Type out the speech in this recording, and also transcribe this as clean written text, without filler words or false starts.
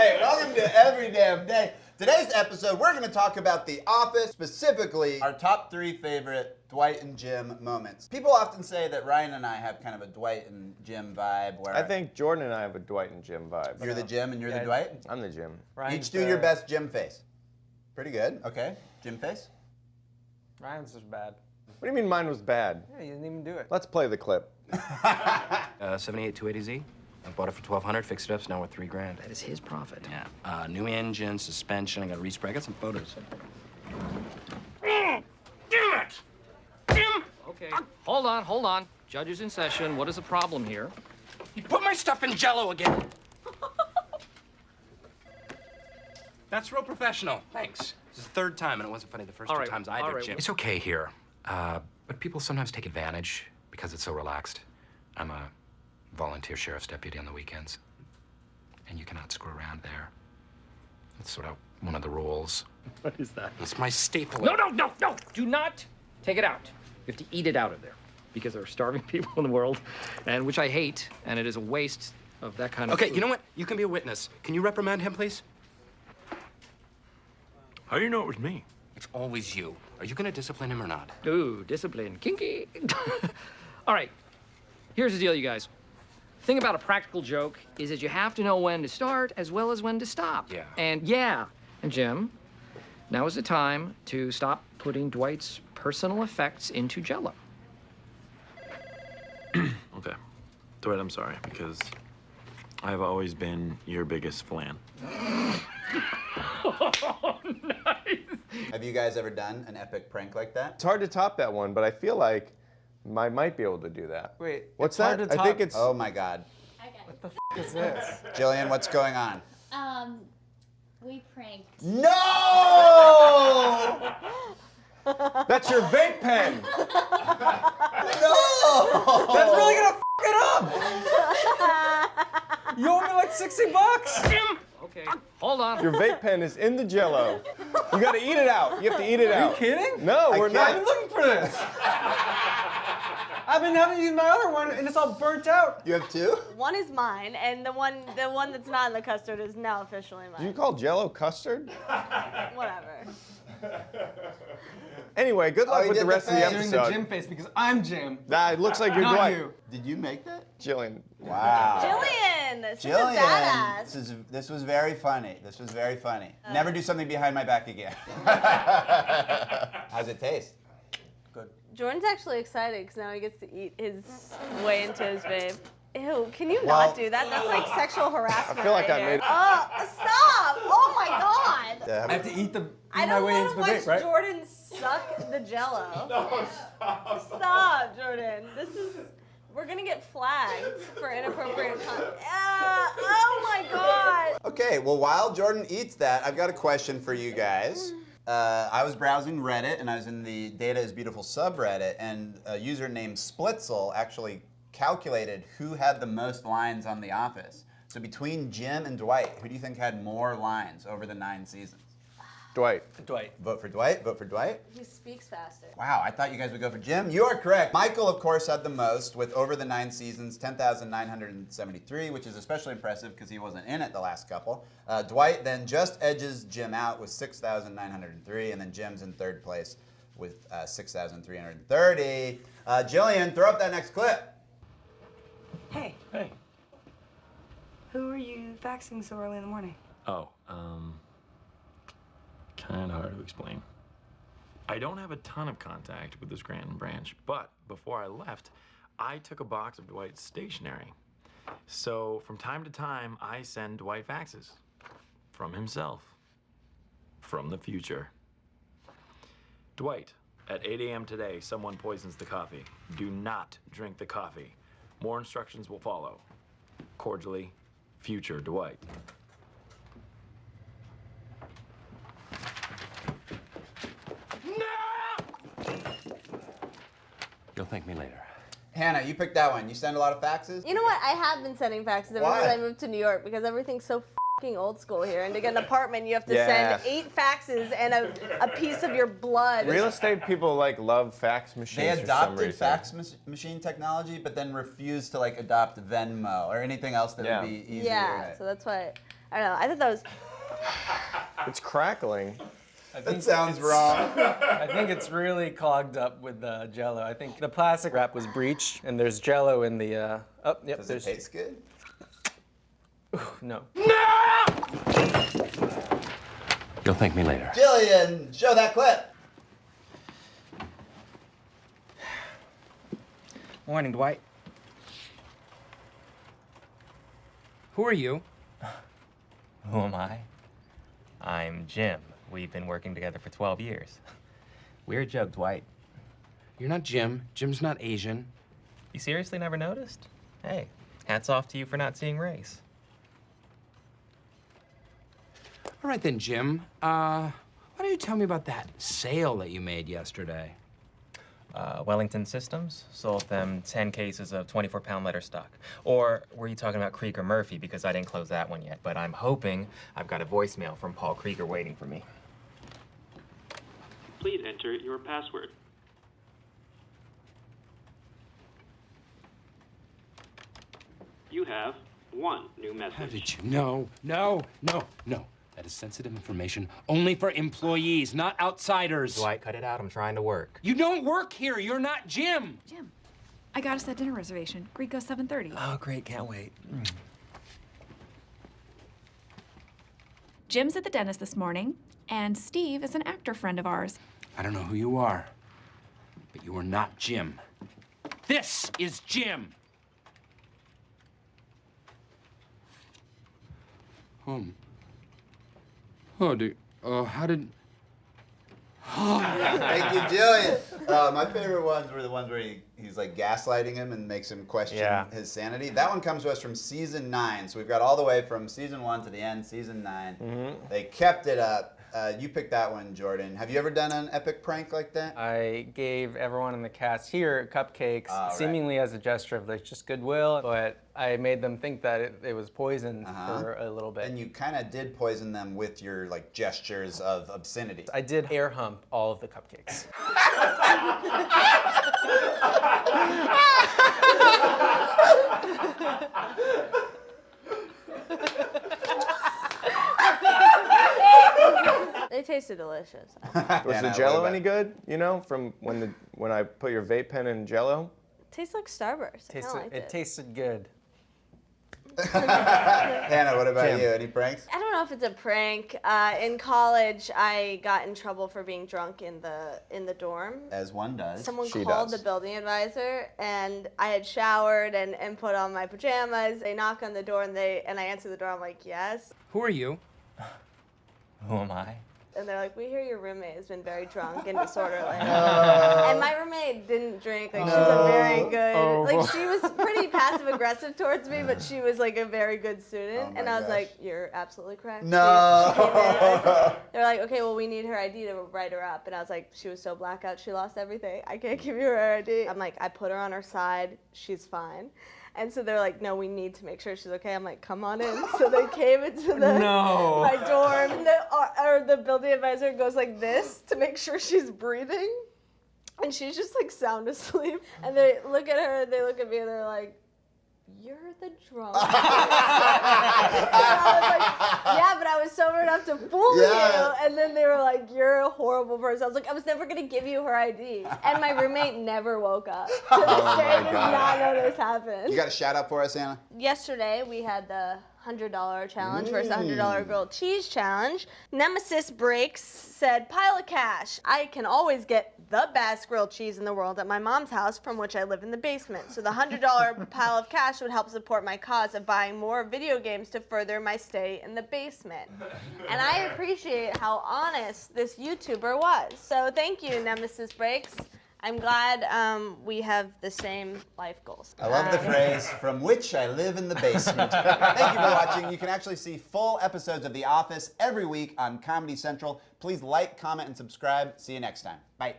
Day. Welcome to Every Damn Day. Today's episode, we're going to talk about The Office, specifically our top 3 favorite Dwight and Jim moments. People often say that Ryan and I have kind of a Dwight and Jim vibe. Where I think Jordan and I have a Dwight and Jim vibe. You're the Jim and you're the Dwight? I'm the Jim. Each do your best Jim face. Pretty good. Okay. Jim face? Ryan's just bad. What do you mean mine was bad? Yeah, you didn't even do it. Let's play the clip. 78 280Z. I bought it for $1,200, fixed it up, so now we're $3,000. That is his profit. Yeah. New engine, suspension. I got a respray. I got some photos. Damn it! Jim! Okay, hold on. Judges in session. What is the problem here? You put my stuff in Jell-O again. That's real professional. Thanks. This is the 3rd time, and it wasn't funny the first 2 times I did, Jim. It's okay here, but people sometimes take advantage because it's so relaxed. I'm a volunteer sheriff's deputy on the weekends, and you cannot screw around there. That's sort of one of the rules. What is that? It's my staple. No! Do not take it out. You have to eat it out of there because there are starving people in the world, and which I hate, and it is a waste of that kind of Okay, food. you know what? You can be a witness. Can you reprimand him, please? How do you know it was me? It's always you. Are you going to discipline him or not? Ooh, discipline. Kinky. All right. Here's the deal, you guys. The thing about a practical joke is that you have to know when to start as well as when to stop. Yeah. And Jim, now is the time to stop putting Dwight's personal effects into Jell-O. Okay. Dwight, I'm sorry, because I've always been your biggest flan. Oh, nice. Have you guys ever done an epic prank like that? It's hard to top that one, but I feel like I might be able to do that. Wait, What's it's hard that? to I think top. it's. Oh my God. I got it. What the is this? Jillian, what's going on? We pranked. No! That's your vape pen. No! That's really gonna it up! You owe me like $60. Jim! Okay, hold on. Your vape pen is in the Jell-O. You got to eat it out. You have to eat it Are out. you kidding? No, we're I've not. been looking for this. I've been having to use my other one, and it's all burnt out. You have 2? One is mine, and the one that's not in the custard is now officially Do you mine. call Jell-O custard? Whatever. Anyway, good luck he with the did rest the of the face. Doing the episode. Jim face because I'm Jim. Nah, it looks like you're Not Dwight. you. Did you make that? Jillian. Wow. Jillian, such a Jillian, badass. this was very funny. This was very funny. Never do something behind my back again. How's it taste? Good. Jordan's actually excited because now he gets to eat his way into his vape. Ew, can you Well- not do that? That's like sexual harassment. I feel like right I here. made- Oh, stop! Oh my God! Yeah, I have to eat I my don't way want into to the watch vape, right? Jordan suck the Jell-O. No, stop, Jordan. We're gonna get flagged for inappropriate content. Oh my God! Okay, well, while Jordan eats that, I've got a question for you guys. I was browsing Reddit, and I was in the Data is Beautiful subreddit, and a user named Splitzel actually calculated who had the most lines on The Office. So between Jim and Dwight, who do you think had more lines over the 9 seasons? Dwight. Dwight. Vote for Dwight. Vote for Dwight. He speaks faster. Wow, I thought you guys would go for Jim. You are correct. Michael, of course, had the most with over the 9 seasons, 10,973, which is especially impressive because he wasn't in it the last couple. Dwight then just edges Jim out with 6,903, and then Jim's in 3rd place with 6,330. Jillian, throw up that next clip. Hey, Hey. who are you faxing so early in the morning? Oh, kind of hard to explain. I don't have a ton of contact with the Scranton branch, but before I left, I took a box of Dwight's stationery. So from time to time, I send Dwight faxes. From himself. From the future. Dwight, at 8 a.m. today, someone poisons the coffee. Do not drink the coffee. More instructions will follow. Cordially, future Dwight. You'll thank me later. Hannah, you picked that one. You send a lot of faxes? You know what? I have been sending faxes ever Why? since I moved to New York because everything's so fucking old school here. And to get an apartment, you have to Yeah. send 8 faxes and a piece of your blood. Real estate people love fax machines They for some adopted reason. fax machine technology, but then refused to adopt Venmo or anything else that Yeah. would be easier. Yeah, Right? so that's why I don't know. I thought that was. It's crackling. That sounds wrong. I think it's really clogged up with the Jell-O. I think the plastic wrap was breached, and there's Jell-O in the. Oh, yep. Does it taste good? No. You'll thank me later. Jillian, show that clip. Morning, Dwight. Who are you? Who am I? I'm Jim. We've been working together for 12 years. Weird joke, Dwight. You're not Jim. Jim's not Asian. You seriously never noticed? Hey, hats off to you for not seeing race. All right then, Jim. Why don't you tell me about that sale that you made yesterday? Wellington Systems sold them 10 cases of 24-pound letter stock. Or were you talking about Krieger Murphy? Because I didn't close that one yet, but I'm hoping I've got a voicemail from Paul Krieger waiting for me. Please enter your password. You have one new message. How did you? No. That is sensitive information only for employees, not outsiders. Dwight, cut it out. I'm trying to work. You don't work here. You're not Jim. Jim, I got us that dinner reservation. Greco 7:30. Oh, great. Can't wait. Jim's at the dentist this morning, and Steve is an actor friend of ours. I don't know who you are, but you are not Jim. This is Jim. Oh, dude. How did... Thank you, Jillian. My favorite ones were the ones where he's like gaslighting him and makes him question his sanity. That one comes to us from season 9. So we've got all the way from season 1 to the end, season 9. Mm-hmm. They kept it up. You picked that one, Jordan. Have you ever done an epic prank like that? I gave everyone in the cast here cupcakes, seemingly as a gesture of like just goodwill, but I made them think that it was poison for a little bit. And you kind of did poison them with your like gestures of obscenity. I did air hump all of the cupcakes. They tasted delicious. Was the Jell-O any good? You know, from when I put your vape pen in Jell-O? Tastes like Starburst. It tasted good. Hannah, what about you? Any pranks? I don't know if it's a prank. In college, I got in trouble for being drunk in the dorm. As one does. Someone called the building advisor, and I had showered and put on my pajamas. They knock on the door, and I answer the door. I'm like, yes. Who are you? Who am I? And they're like, we hear your roommate has been very drunk and disorderly. And my roommate didn't drink. Like, she's a very good, like, she was pretty passive aggressive towards me, but she was like a very good student. And I was like, you're absolutely correct. No. They're like, okay, well, we need her ID to write her up. And I was like, she was so blackout, she lost everything. I can't give you her ID. I'm like, I put her on her side. She's fine. And so they're like, no, we need to make sure she's okay. I'm like, come on in. So they came into my dorm. And the building advisor goes like this to make sure she's breathing. And she's just like sound asleep. And they look at her, and they look at me, and they're like, you're the drunk. And I was like, yeah, but I was sober enough to fool you. And then they were like, you're a horrible person. I was like, I was never going to give you her ID. And my roommate never woke up. To this day, does not know this happened. You got a shout out for us, Anna? Yesterday, we had the $100 challenge versus the $100 grilled cheese challenge. Nemesis Breaks said, pile of cash. I can always get the best grilled cheese in the world at my mom's house, from which I live in the basement. So the $100 pile of cash would help support my cause of buying more video games to further my stay in the basement. And I appreciate how honest this YouTuber was. So thank you, Nemesis Breaks. I'm glad we have the same life goals. I love the phrase, from which I live in the basement. Thank you for watching. You can actually see full episodes of The Office every week on Comedy Central. Please like, comment, and subscribe. See you next time. Bye.